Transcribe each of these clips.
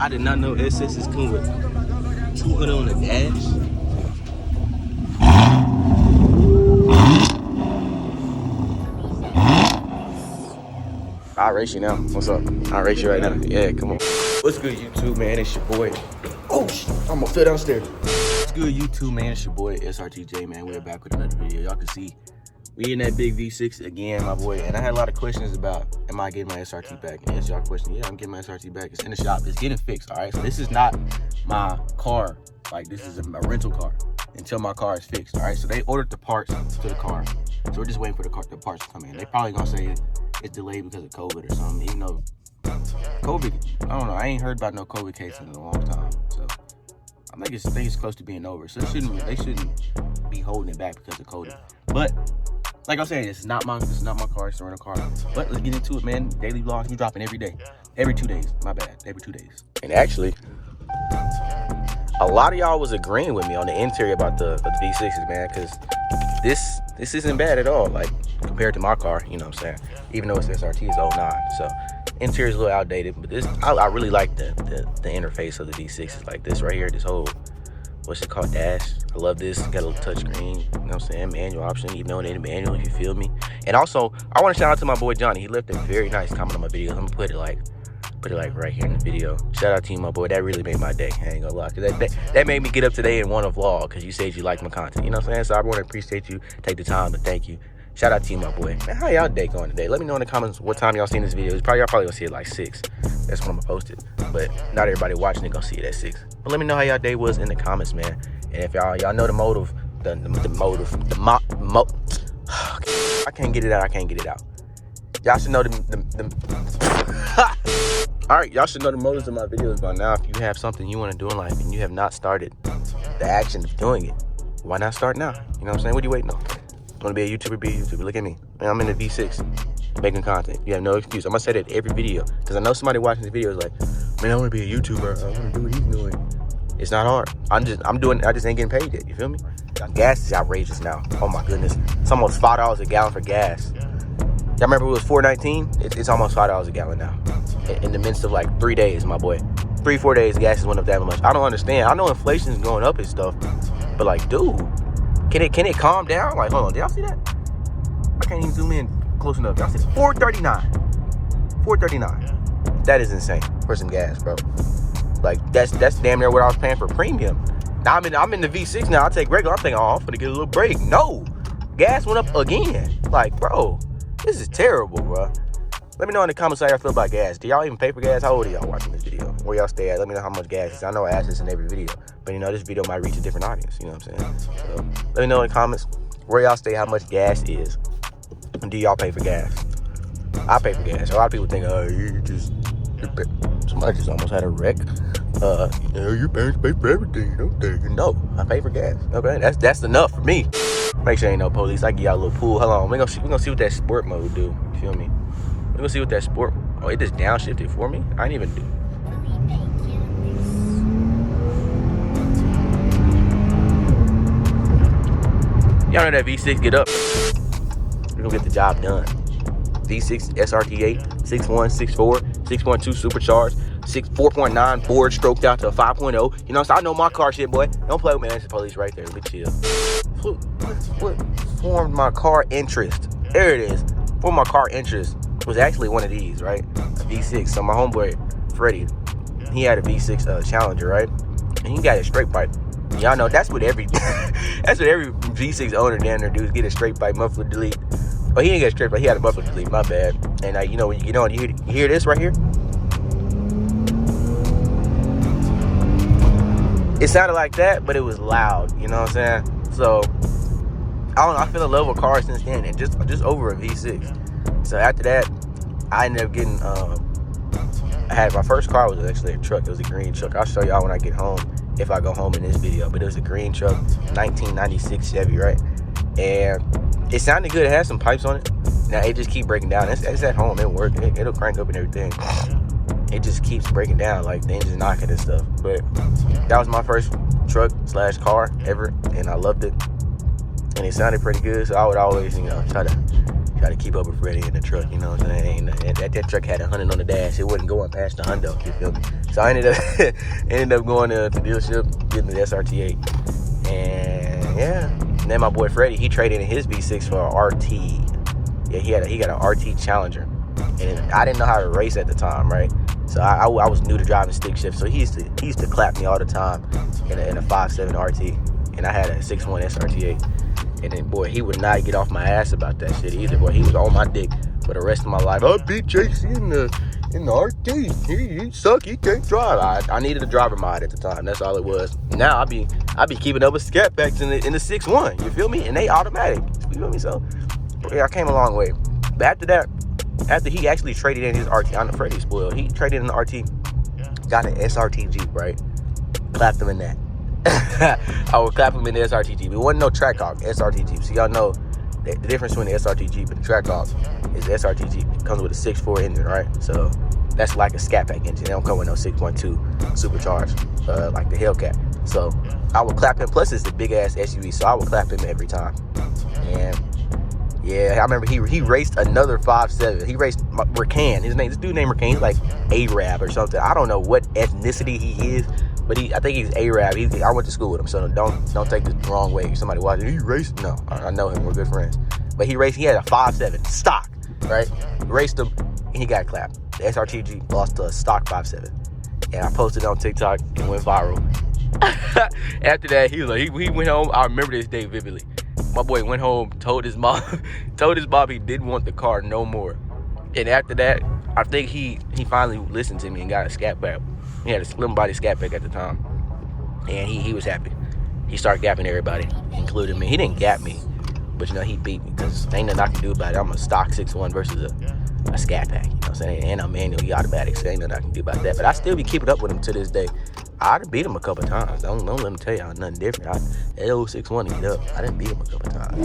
I did not know SS's come with 200 on the dash. I'll race you now. What's up? I'll race you right now. Yeah, come on. What's good, YouTube, man? It's your boy. Oh, shit. I'm gonna fit downstairs. What's good, YouTube, man? It's your boy, SRTJ, man. We're back with another video. Y'all can see we in that big V6 again, my boy. And I had a lot of questions about, am I getting my SRT back? And answer y'all question, yeah, I'm getting my SRT back. It's in the shop. It's getting fixed, all right? So this is not my car. Like, this is a rental car until my car is fixed, all right? So they ordered the parts to the car. So we're just waiting for the parts to come in. They probably gonna say it's delayed because of COVID or something, even though COVID, I don't know, I ain't heard about no COVID case in a long time. So I think it's close to being over. So they shouldn't be holding it back because of COVID. But like I'm saying, this is not my car, it's a rental car. But let's get into it, man. Daily vlogs, we dropping every day. Every 2 days, my bad, every 2 days. And actually, a lot of y'all was agreeing with me on the interior about the V6s, man, because this isn't bad at all, like, compared to my car, you know what I'm saying? Even though it's SRT, it's 09, so interior's a little outdated, but this, I really like the interface of the V6s, like this right here, this whole, what's it called, dash. I love this. Got a little touch screen, you know what I'm saying? Manual option, even though it ain't a manual, if you feel me. And also, I want to shout out to my boy Johnny. He left a very nice comment on my video. I'm gonna put it like right here in the video. Shout out to you, my boy. That really made my day. I ain't gonna lie, cause that made me get up today and want to vlog, because you said you like my content, you know what I'm saying? So I want to appreciate you, take the time to thank you. Shout out to you, my boy. Man, how y'all day going today? Let me know in the comments what time y'all seen this video. Y'all probably gonna see it like 6. That's when I'm gonna post it. But not everybody watching it gonna see it at 6. But let me know how y'all day was in the comments, man. And if y'all know the motive, I can't get it out. I can't get it out. Y'all should know all right, y'all should know the motives of my videos by now. If you have something you want to do in life and you have not started the action of doing it, why not start now? You know what I'm saying? What are you waiting on? Want to be a YouTuber? Be a YouTuber. Look at me. Man, I'm in the V6 making content. You have no excuse. I'm gonna say that every video, because I know somebody watching this video is like, man, I want to be a YouTuber. I want to do what he's doing. It's not hard. I'm doing it. I just ain't getting paid yet. You feel me? Gas is outrageous now. Oh my goodness. It's almost $5 a gallon for gas. Y'all remember it was $4.19? It's almost $5 a gallon now. In the midst of like 3 days, my boy. 3-4 days, gas has went up that much. I don't understand. I know inflation's going up and stuff, but like, dude, can it calm down? Like, hold on, did y'all see that? I can't even zoom in close enough. Y'all see that? $4.39. $4.39. That is insane for some gas, bro. Like, that's damn near what I was paying for premium. Now I'm in the V6 now. I take regular. I'm thinking, oh, I'm gonna get a little break. No, gas went up again. Like, bro, this is terrible, bro. Let me know in the comments how y'all feel about gas. Do y'all even pay for gas? How old are y'all watching this video? Where y'all stay at? Let me know how much gas is. I know I ask this in every video, but you know, this video might reach a different audience. You know what I'm saying? So let me know in the comments where y'all stay, how much gas is, and do y'all pay for gas? I pay for gas. A lot of people think, oh, somebody just almost had a wreck. Your parents pay for everything, don't they? No, I pay for gas. Okay, that's enough for me. Make sure ain't no police. I give y'all a little pool. Hold on, we're gonna see what that sport mode do. You feel me? We're gonna see what that sport. Oh, it just downshifted for me. I didn't even do. Y'all know that V6 get up. We're gonna get the job done. V6 SRT8, 6.1, 6.4, 6.2 supercharged, 4.9 board stroked out to a 5.0. You know, so I know my car shit, boy. Don't play with me. That's the police right there. Let me chill. What formed my car interest? There it is. Formed my car interest was actually one of these, right? A V6. So my homeboy, Freddie, he had a V6 Challenger, right? And he got a straight pipe. Y'all know that's what every V6 owner down there do, is get a straight pipe muffler delete. Oh, he didn't get a straight pipe, he had a muffler delete, my bad. And you know, when you get on, you hear this right here? It sounded like that, but it was loud, you know what I'm saying? So, I don't know, I fell in love with cars since then, and just over a V6. So after that, I ended up getting, I had, my first car was actually a truck. It was a green truck. I'll show y'all when I get home, if I go home in this video. But it was a green truck, 1996 Chevy, right? And it sounded good. It had some pipes on it. Now it just keep breaking down. It's at home. It'll work. It'll crank up and everything. It just keeps breaking down, like the engine's knocking and stuff. But that was my first truck / car ever, and I loved it. And it sounded pretty good, so I would always, you know, try to keep up with Freddie in the truck, you know what I'm saying? And that truck had 100 on the dash. It wasn't going past the hundo, you feel me? So I ended up going to the dealership, getting the SRT8. And yeah. And then my boy Freddie, he traded in his V6 for an RT. Yeah, he got an RT Challenger. And I didn't know how to race at the time, right? So I was new to driving stick shift. So he used to clap me all the time in a 5.7 RT. And I had a 6.1 SRT8. And then, boy, he would not get off my ass about that shit either. Boy, he was on my dick for the rest of my life. I beat JC in the RT. He suck. He can't drive. I needed a driver mod at the time. That's all it was. Now I be keeping up with scat packs in the 6.1. You feel me? And they automatic. You feel me? So yeah, I came a long way. But after that, after he actually traded in his RT, I know Freddie spoiled. He traded in the RT, got an SRT Jeep, right? Clapped him in that. I would clap him in the SRT Jeep. It wasn't no Trackhawk, SRT Jeep. So y'all know the difference between the SRT Jeep and the Trackhawk is the SRT Jeep comes with a 6.4 engine, right? So that's like a Scat Pack engine. They don't come with no 6.2 supercharged like the Hellcat. So I would clap him. Plus it's a big ass SUV, so I would clap him every time. And yeah, I remember he raced another 5.7. He raced Rakan. This dude named Rakan. He's like Arab or something. I don't know what ethnicity he is, but I think he's Arab. I went to school with him, so don't take this the wrong way. Somebody watching, he raced? No, I know him. We're good friends. But he had a 5.7 stock, right? Raced him, and he got clapped. The SRTG lost to a stock 5.7. And I posted it on TikTok and went viral. After that, he went home. I remember this day vividly. My boy went home, told his mom he didn't want the car no more. And after that, I think he finally listened to me and got a Scat Pack. He had a slim body Scat Pack at the time. And he was happy. He started gapping everybody, including me. He didn't gap me, but he beat me because ain't nothing I can do about it. I'm a stock 6.1 versus a Scat Pack. You know what I'm saying? And I'm manual, he automatic, so ain't nothing I can do about that. But I still be keeping up with him to this day. I done beat him a couple times. Don't let him tell y'all nothing different. That old 6.1 to get up. I done beat him a couple times.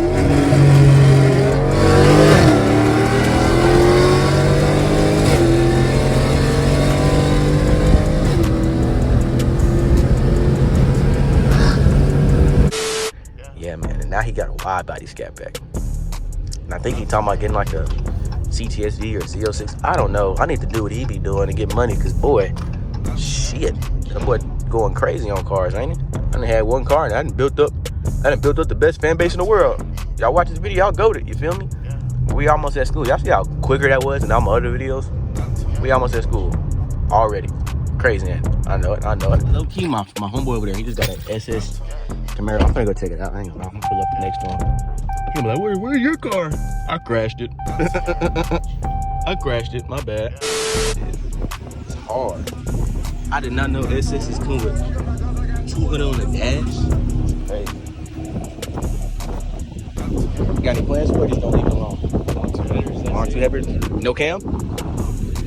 Yeah, man. And now he got a wide body Scat Pack. And I think he talking about getting like a CTSV or Z06. I don't know. I need to do what he be doing to get money, because boy, shit, that boy going crazy on cars, ain't he? I done had one car and I done built up the best fan base in the world. Y'all watch this video, y'all goated, you feel me? We almost at school. Y'all see how quicker that was in all my other videos? We almost at school already. Crazy, man. I know it. Low key, my homeboy over there, he just got an SS Camaro. I'm gonna go check it out. I'm gonna pull up the next one. He'll be like, where's your car? I crashed it. My bad. It's hard. I did not know SS is cool with 200 on the dash. Hey. You got any plans for it? Just don't leave it alone. Aren't you headers? No cam?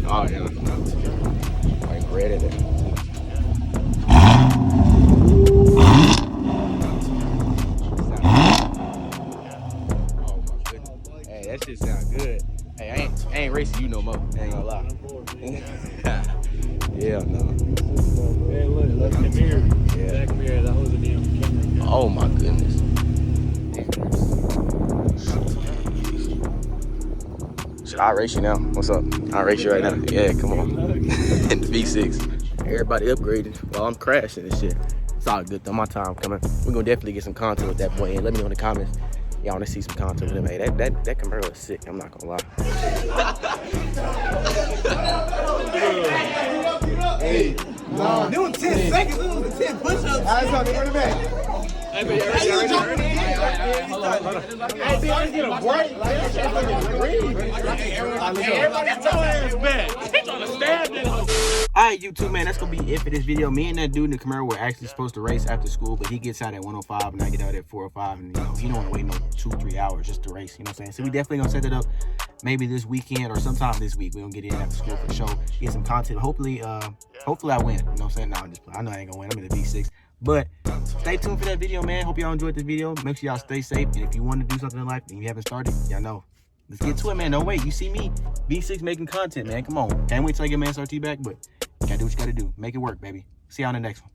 Oh, yeah. Like red in it. That shit sound good. Hey, I ain't racing you no more. I ain't gonna lie. Yeah, no. Hey, look, that's Camaro. Yeah. That Camaro, that was a damn Camaro. Oh my goodness. Should I race you now? What's up? I'll race you right now. Yeah, come on. In the V6. Everybody upgraded while I'm crashing and shit. It's all good though. My time coming. We're gonna definitely get some content with that boy. And let me know in the comments. Y'all want to see some content with him. Hey, that Camaro is sick. I'm not gonna lie. Hey, doing 10 seconds. It was 10 push-ups. All right, so bring it back. Hey, man, hold on. Hey, see, I get a break. Everybody get your ass back. He's on the stand. Alright, YouTube, man, that's gonna be it for this video. Me and that dude in the Camaro were actually supposed to race after school, but he gets out at 1:05 and I get out at 4:05, and he don't want to wait no 2-3 hours just to race. You know what I'm saying? So we definitely gonna set that up maybe this weekend or sometime this week. We're gonna get in after school for sure, get some content. Hopefully I win. You know what I'm saying? No, I'm just playing. I know I ain't gonna win. I'm in the V6. But stay tuned for that video, man. Hope y'all enjoyed this video. Make sure y'all stay safe. And if you want to do something in life and you haven't started, y'all know. Let's get to it, man. Don't wait. You see me, V6 making content, man. Come on. Can't wait till I get my SRT back, but you gotta do what you gotta do. Make it work, baby. See y'all in the next one.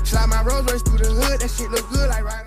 Slide my Rolls Royce through the hood. That shit look good like right